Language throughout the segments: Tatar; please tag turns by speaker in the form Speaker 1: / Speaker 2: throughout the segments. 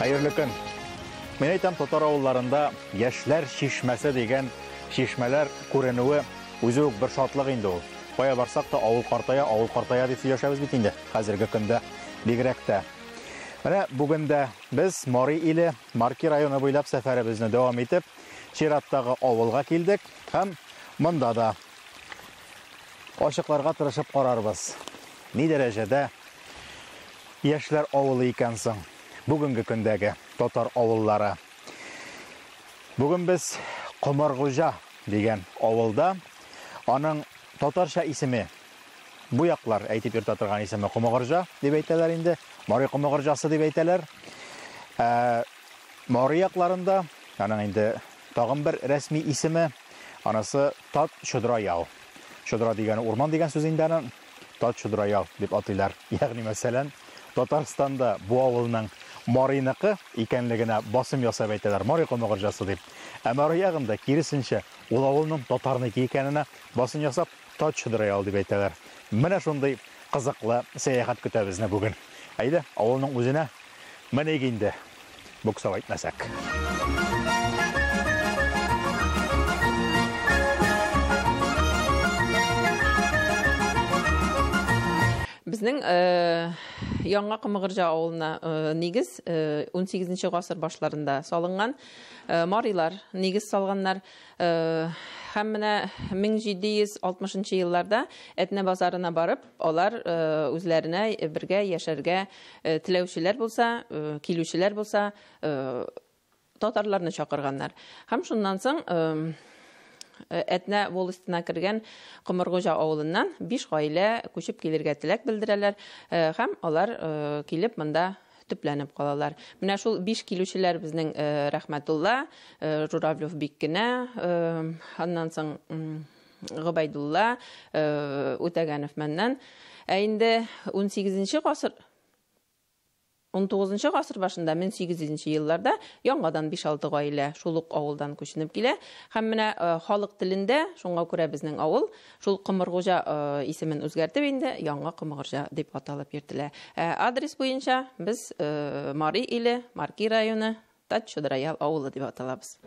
Speaker 1: Hayırlı gün. Мен айтам, Тотар авылларында яшьләр шишмәсе дигән шишмәләр күренүе үзе үк бер шатлык инде ул. Кая барсак та авыл картая дип сөйләшәбез бит инде. Хәзерге көндә бигрәк тә. Менә бүген дә без Мари иле, Марки районы буйлап сәфәребезне дәвам итеп, чираттагы авылга килдек һәм монда да ачыкларга тырышып карарбыз. Ни дәрәҗәдә яшьләр авылы икән соң бүгенге көндәге Тотар авыллары. Бүген без Комаргужа дигән авылда, аның татарча исеме, бу яклар әйтеп йөртә торган исеме Комаргужа дип әйтәләр инде, Мари Комаргужасы дип әйтәләр. Мари якларында аның инде тагын бер рәсми исеме, анысы Тат Чудра яу. Чудра дигән урман дигән сүз инде аның, Тат Чудра яу дип атыйлар. Ягъни мәсәлән, Татарстанда бу авылның Мариныкы икәнлегенә басым ясап әйтәләр, Мари Комаргужасы дип. Ә Мари ягында киресенчә, ул авылның татарныкы икәненә басым ясап Тат Чудра яу дип әйтәләр. Менә шундый кызыклы сәяхәт көтә безне бүген. Әйдә, авылның үзенә менә инде. Буксап әйтмәсәк.
Speaker 2: Безнең Яңа Комаргужа авылына нигез 18-нче гасыр башларында салынган. Марилар нигез салганнар. Һәм менә 1760 елларда Әтнә базарына барып, алар үзләренә бергә яшәргә теләүчеләр булса, килүчеләр булса, татарларны чакырганнар. Һәм шуннан соң Әтнә волостына кергән Комаргужа авылыннан 5 гаилә күчеп килергә теләк белдерәләр һәм алар килеп монда төпләнеп калалар. Менә шул 5 килүчеләр безнең Рәхмәтулла, Журавлев Биккенә, аннан соң Гобайдулла, Үтәгәнов мәннән. Ә инде 18-нче гасыр 19-нчы гасыр башында 1800 елларда яңадан 5-6 гаилә шул ук авылдан күченеп килә. Һәм менә халык телендә шуңа күрә безнең авыл шул Комаргужа исемен үзгәртеп инде Яңа Комаргужа дип аталып йөртелә. Адрес буенча без Мари иле, Марки районы, Тат Чудра яу авылы дип аталабыз.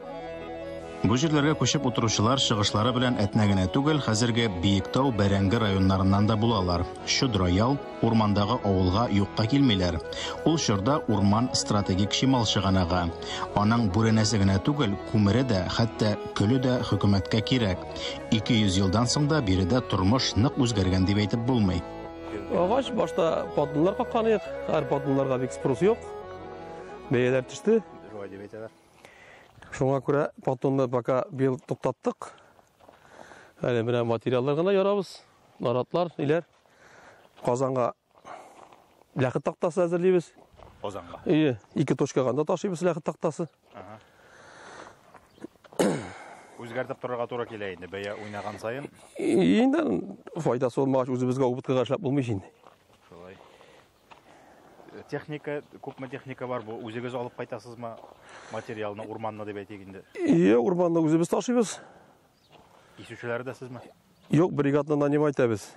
Speaker 3: Бу җирләргә күчеп утыручылар чыгышлары белән Әтнә генә түгел, хәзерге Биектау, Бәрәңге районнарыннан да булалар. Чудра яу урмандагы авылга юкка килмиләр. Ул чорда урман стратегик шимал чыганага. Аның бүрәнәсе генә түгел, күмере дә, хәтта көле дә хөкүмәткә кирәк. 200 елдан соң да биредә тормыш нык үзгәргән дип әйтеп булмый.
Speaker 4: Агач башта поддонлар какканык, һәр поддонларга бик спрос юк. Бәяләр төште. Шуңа күрә поддонны пока бил туктаттык. Әле менә материаллар гына ярабыз. Наратлар, иләр. Казанга ләхет тактасы әзерлибез.
Speaker 1: Казанга.
Speaker 4: 2 точкага да ташыйбыз ләхет тактасы.
Speaker 1: Үзгәртеп торырга туры килә инде, бәя уйнаган сайын.
Speaker 4: Инде файдасы булмагач үзебезгә убыткыга эшләп булмый инде.
Speaker 1: Шулай. Техника, күпме техника бар бу? Үзегез алып кайтасызмы материалны, урманны дип әйтик инде?
Speaker 4: Урманны үзебез ташыйбыз.
Speaker 1: Исүчеләр дә сезме?
Speaker 4: Юк, бригадны нанимать итәбез.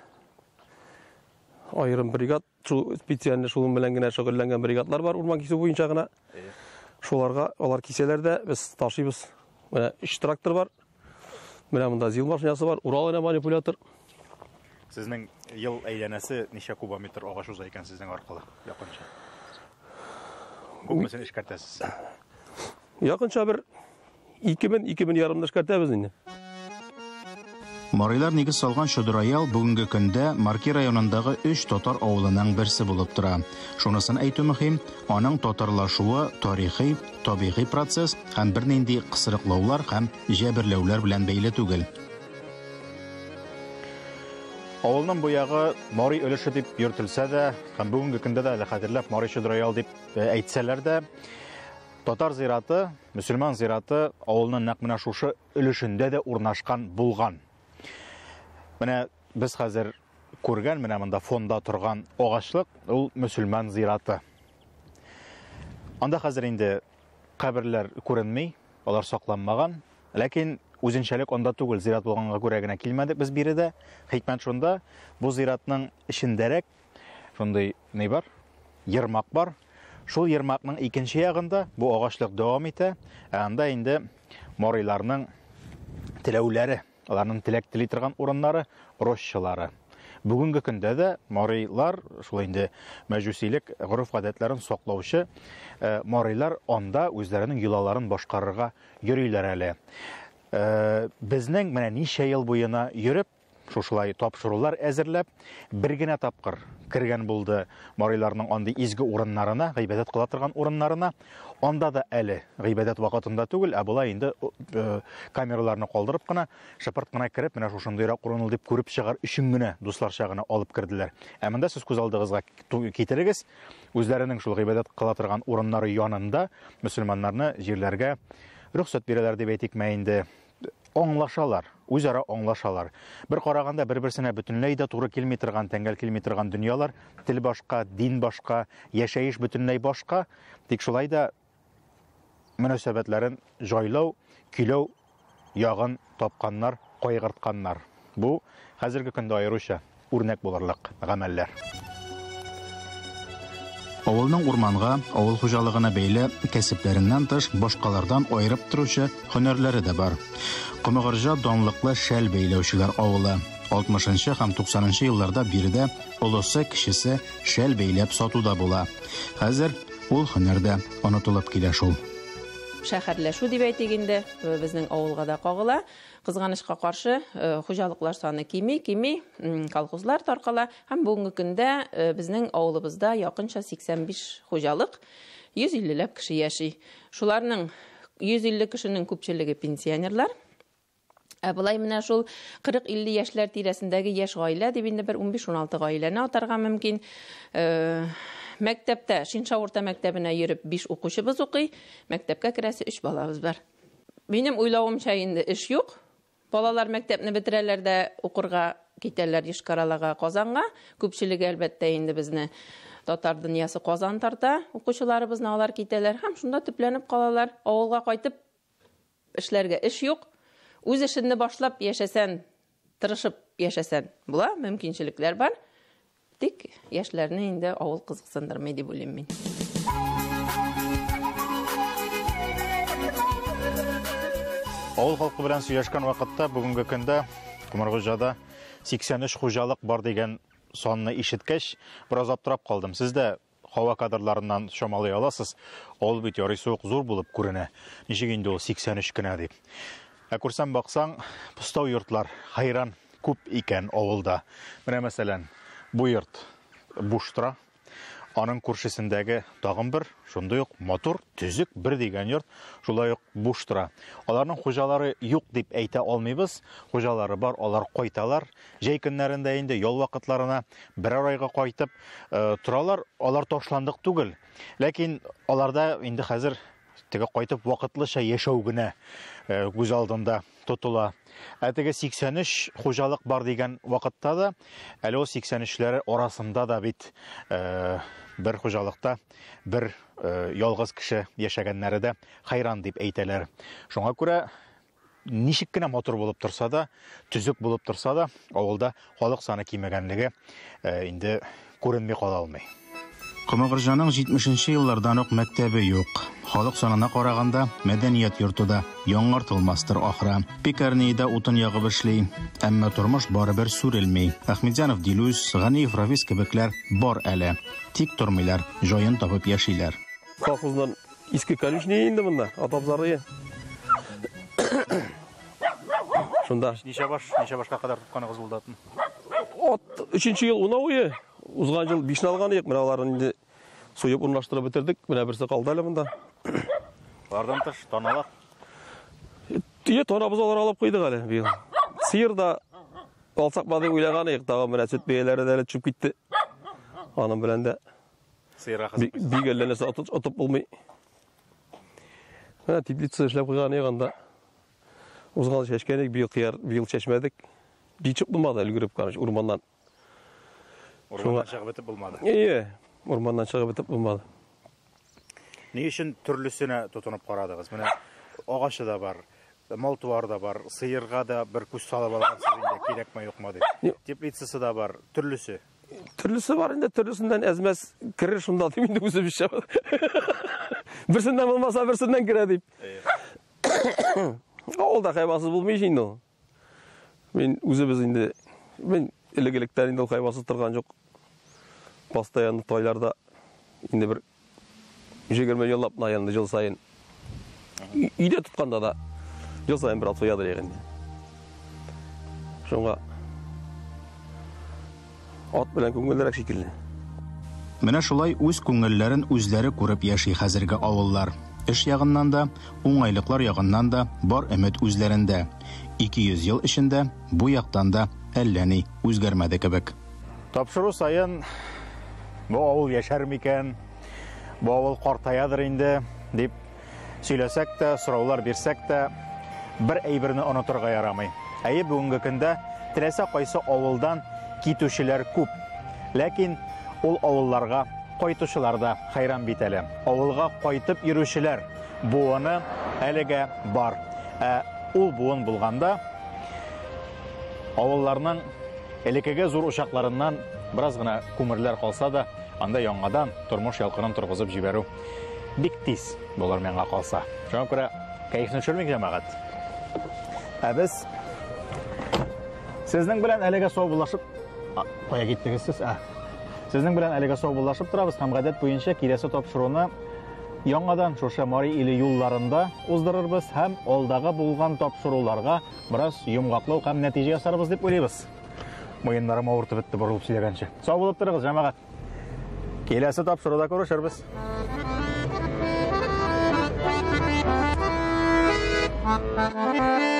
Speaker 4: Айрым бригад, шул специаль шулым белән генә шөгыльләнгән бригадлар бар урман кисү буенча гына. Шуларга алар киселәр дә без ташыйбыз. Менә 3 трактор бар. Менә монда зил машинасы бар, Урал гына манипулятор.
Speaker 1: Сезнең ел әйләнәсе ничә кубометр агач уза икән сезнең аркылы? Якынча. Күпмесен эшкәртәсез?
Speaker 4: Якынча бер 2000 ярымда эшкәртәбез инде.
Speaker 3: Марилар нигез салган Чудра яу бүгенге көндә Марки районындагы 3 татар авылының берсе булып тора. Шунысын әйтү мөһим, аның татарлашуы тарихи, табигый процесс һәм бернинди кысрыклаулар һәм җәберләүләр белән бәйле түгел.
Speaker 1: Авылның бу ягы Мари өлеше дип йөртелсә дә, һәм бүгенге көндә дә хәтерләп Мари Чудра яу дип әйтсәләр дә, татар зираты, мөселман зираты авылның нәкъ менә шушы өлешендә дә урнашкан булган. Менә без хәзер күргән, менә монда фонда торган агачлык, ул мөселман зираты. Анда хәзер инде каберләр күренми, алар сакланмаган, ләкин үзенчәлек анда түгел, зират булганга күрә генә килмәдек без биредә. Хикмәт шунда, бу зиратның эчендәрәк шундый ни бар? Йырмак бар. Шул ермакның икенче ягында бу агачлык дәвам итә. Анда инде морайларның теләүләре, аларның теләк тели торган урыннары, рощалары. Бүгенге көндә дә морайлар, шул инде мәҗүсилек гореф-гадәтләрен саклаучы морайлар анда үзләренең йолаларын башкарырга йөриләр әле. Безнең менә ничә ел буена йөреп, шушылай тапшырулар әзерләп, бер генә тапкыр кергән булды морайларның андый изге урыннарына, гыйбадәт кыла торган урыннарына. Анда да әле гыйбадәт вакытында түгел, ә булай инде камераларны калдырып кына, шыпырт кына кирип, менә шушындыйрак урын дип күреп чыгар өчен генә дусларча гына алып кирделәр. Ә монда сез күз алдыгызга китерегез, үзләренең шул гыйбадәт кыла торган урыннары янында мөселманнарны җирләргә рөхсәт бирәләр дип әйтикме инде. Аңлашалар, үзара аңлашалар. Бер караганда бер-берсенә бөтенләй дә туры килми торган, тәңгәл килми торган дөньялар, тел башка, дин башка, яшәеш бөтенләй башка, тик шулай да мөнәсәбәтләрен җайлау, көйләү ягын тапканнар, кайгыртканнар. Бу хәзерге көндә аеруча үрнәк булырлык гамәлләр.
Speaker 3: Авылның урманга, авыл хуҗалыгына бәйле кәсепләреннән тыш башкалардан аерып торучы һөнәрләре дә бар. Комыгырҗа данлыклы шәл бәйләүчеләр авылы. 60-нчы һәм 90-нчы елларда биредә олысы, кечесе шәл бәйләп сатуда була. Хәзер ул һөнәрдә онытылып килә шул.
Speaker 2: Шәһәрләшү дип әйтик инде, безнең авылга да кагыла. Кызганычка каршы, хуҗалыклар саны кими, колхозлар таркала. Һәм бүгенге көндә безнең авылыбызда якынча 85 хуҗалык, 150ләп кеше яши. Шуларның 150 кешенең күпчелеге пенсионерлар. Булай менә шул 40-50 яшьләр тирәсендәге яшь гаилә дип инде бер 15-16 гаиләне атарга мөмкин. Мәктәптә, Шинша урта мәктәбенә йөреп 5 укучыбыз укый, мәктәпкә керәсе 3 балабыз бар. Минем уйлавымча инде эш юк. Балалар мәктәпне бетерәләр дә укырга китәләр Йошкар-Олага, Казанга. Күпчелеге әлбәттә инде безне татар дөньясы Казан тарта. Укучыларыбызны алар китәләр һәм шунда төпләнеп калалар. Авылга кайтып эшләргә эш юк. Үз эшенне башлап яшәсән, тырышып яшәсән, була, мөмкинчелекләр бар. Тик яшьләрне инде авыл кызыксындырмый дип уйлыйм мин.
Speaker 1: Авыл халкы белән сөйләшкән вакытта бүгенге көндә Комыргуҗада 83 хуҗалык бар дигән санны ишеткәч, бераз аптырап калдым. Сез дә һава кадрларыннан шамалый аласыз. Авыл бит ярый суык зур булып күренә. Ничек инде ул 83 кенә дип. Ә күрсәм баксаң, пустау йортлар хайран күп икән авылда. Менә мәсәлән, бу йорт буш тора. Аның күршесендәге тагын бер, шундый ук мотор, төзек бер дигән йорт, шулай ук буш тора. Аларның хуҗалары юк дип әйтә алмыйбыз. Хуҗалары бар, алар кайталар. Җәй көннәрендә инде ял вакытларына берәр айга кайтып торалар. Алар ташландык түгел. Ләкин аларда инде хәзер теге кайтып вакытлыча яшәү генә күз алдында тотыла. Теге 83 хуҗалык бар дигән вакытта да, әле ул 83ләре арасында да бит бер хуҗалыкта бер ялгыз кеше яшәгәннәре дә хайран дип әйтәләр. Шуңа күрә ничек кенә мотор булып торса да, төзек булып торса да, авылда халык саны кимәгәнлеге инде күренми кала алмый.
Speaker 3: Комыгырҗаның 70-нчы еллардан ук мәктәбе юк. Халык санына караганда мәдәният йорты да яңартылмастыр ахры. Пекарниядә утын ягып эшли, әмма тормыш барыбер сүрелми. Әхмәтҗанов, Дилүс, Ганиев, Рафис кебекләр бар әле. Тик тормыйлар, җаен табып яшиләр.
Speaker 4: Колхоздан иске колючный инде монда, атабызлары. Шунда
Speaker 1: Ничә башка кадәр тотканыгыз булды атын?
Speaker 4: 3-нче ел унауы, узган ел 5 алган идек. Менә аларны инде суеп урнаштырып бетердек. Менә берсе калды әле монда.
Speaker 1: Алардан тыш таналар.
Speaker 4: Торабыз алар алып куйдык әле быел. Сыер да алсак бады уйлаган идек, тагы менә сөт бәяләре дә төшүп китте. Аның белән дә
Speaker 1: Сыйра хәзер.
Speaker 4: Бигәлләнә атып булмый. Менә теплица эшләп куйган идек анда. Узган чәчкәнек быел чәчмәдек. Дичеп булмады өлгереп караш урманнан.
Speaker 1: Урманнан чыгып бетеп булмады.
Speaker 4: Урманнан чыгып бетеп булмады.
Speaker 1: Ни өчен төрлесенә тотынып карадыгыз? Менә агачы да бар, малтуар да бар, сыерга да бер күз салып алгансыз инде, кирәкме юкмы дип. Теплицасы да бар, төрлесе.
Speaker 4: Türlüsü var indi, türlüsünden ezmez kirir şunda deyim indi özü bir şey. Birsinden olmasa birsinden kire deyip. Ol da hayvansız bulmayış indi o. Men özübüz indi, men ilegelikten indi o hayvansız turgan yok. Pastayanlı toylarda indi bir 20 yıllap nayandı yıl sayın. Үйде tutkanda da yıl sayın bir at soyadır egin. Şoňa at bilen köňellerek şekilli.
Speaker 3: Менә шулай үз күңелләрен үзләре күреп яши хәзерге авыллар. Эш ягыннан да, уңайлыклар ягыннан да бар өмет үзләрендә. 200 ел эчендә бу яктан да әллә ни үзгәрмәде кебек.
Speaker 1: Тапшыру сайын bu авыл яшәр микән, bu авыл картаядыр инде дип сөйләсәк тә, сораулар бирсәк тә, бер әйберне онытырга ярамый. Әйе, бүгенге көндә теләсә кайсы авылдан китүчеләр күп. Ләкин ул авылларга кайтучылар да хайран бит әле. Авылга кайтып йөрүчеләр буыны әлегә бар. Ул буын булганда авылларның элекеге зур ушакларыннан бераз гына күмерләр калса да, анда яңадан тормыш ялкынын тургызып җибәрү бик тиз булыр миңа калса. Шуңа күрә кайфны төшермик җәмәгать. Без сезнең белән әлегә саубуллашып кая киттегез сез? Сезнең белән әлегә саубуллашып торабыз һәм гадәт буенча киләсе тапшыруны яңадан шушы Мари иле юлларында уздырырбыз һәм алдагы булган тапшыруларга бераз йомгаклау һәм нәтиҗә ясарбыз дип уйлыйбыз. Муеннарым авыртып бетте борылып сөйләгәнче. Сау булып торыгыз җәмәгать. Киләсе тапшыруда күрешербез.
Speaker 5: Thank you.